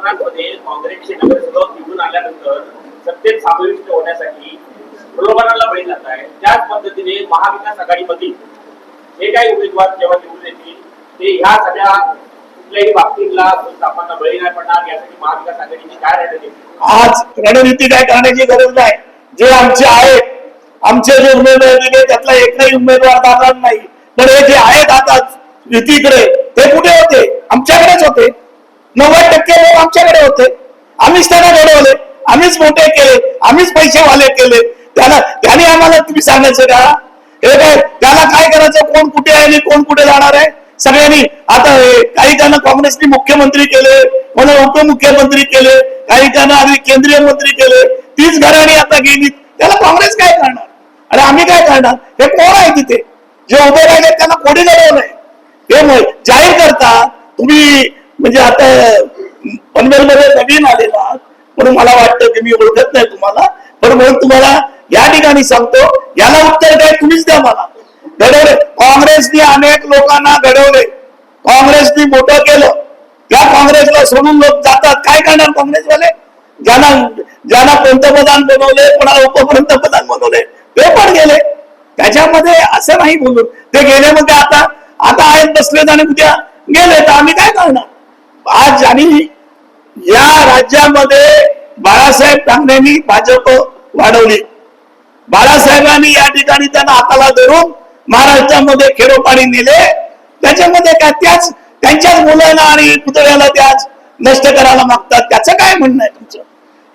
कर्नाटकमध्ये काँग्रेसचे नगरसेवक निवडून आल्यानंतर सत्तेत समाविष्ट होण्यासाठी प्रलोभनाला बळी जात आहे. त्याच पद्धतीने महाविकास आघाडीमधील जे काही उमेदवार जेव्हा निवडून येतील ते ह्या सगळ्या कुठल्याही बाबतीतला स्थापना बळी नाही पडणार यासाठी महाविकास आघाडीची काय रणनीती? आज रणनीती काय करण्याची गरज नाही. जे आमचे आहेत, आमचे जे उमेदवार दिले त्यातला एकही उमेदवार दाखल नाही. पण हे जे आहेत आता युतीकडे ते कुठे होते? आमच्याकडेच होते. 90% लोक आमच्याकडे होते. आम्हीच त्यांना घडवले, आम्हीच मोठे केले, आम्हीच पैसेवाले केले. त्याने आम्हाला तुम्ही सांगायचं का? हे काय त्याला काय करायचं? कोण कुठे आहे आणि कोण कुठे जाणार आहे? सगळ्यांनी आता काही जण काँग्रेसने मुख्यमंत्री केले, कोणा उपमुख्यमंत्री केले, काही जण आधी केंद्रीय मंत्री केले. तीच घराणी आता गेली. त्याला काँग्रेस काय करणार? अरे आम्ही काय करणार? हे कोण आहे तिथे जे उभे राहिले? त्यांना कोणी घडवलंय? हे जाहीर करता तुम्ही. म्हणजे आता पनवेलमध्ये नवीन आलेला म्हणून मला वाटतं की मी ओळखत नाही तुम्हाला, पण म्हणून तुम्हाला या ठिकाणी सांगतो, याला उत्तर काय तुम्हीच द्या मला. घडवले काँग्रेसने, अनेक लोकांना घडवले, काँग्रेसने मोठं केलं. त्या काँग्रेसला सोडून लोक जातात. काय करणार काँग्रेसवाले? ज्यांना पंतप्रधान बनवले, कोणाला उपपंतप्रधान बनवले, ते पण गेले. त्याच्यामध्ये असं नाही बोलून ते गेले. मग आता आहेत बसलेत आणि उद्या गेले तर आम्ही काय करणार? आज आणि या राज्यामध्ये बाळासाहेब ठाकरेंनी भाजप वाढवली. बाळासाहेबांनी या ठिकाणी त्यांना हाताला धरून महाराष्ट्रामध्ये खेडोपाडी नेले. त्याच्यामध्ये काय त्यांच्याच मुलांना आणि पुतळ्याला त्याच नष्ट करायला मागतात. त्याचं काय म्हणणं आहे तुमचं?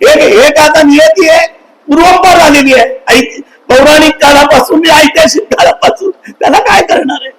हे का आता नियती आहे, पूर्वंपार झालेली आहे. पौराणिक काळापासून ऐतिहासिक काळापासून. त्याला काय करणार आहे?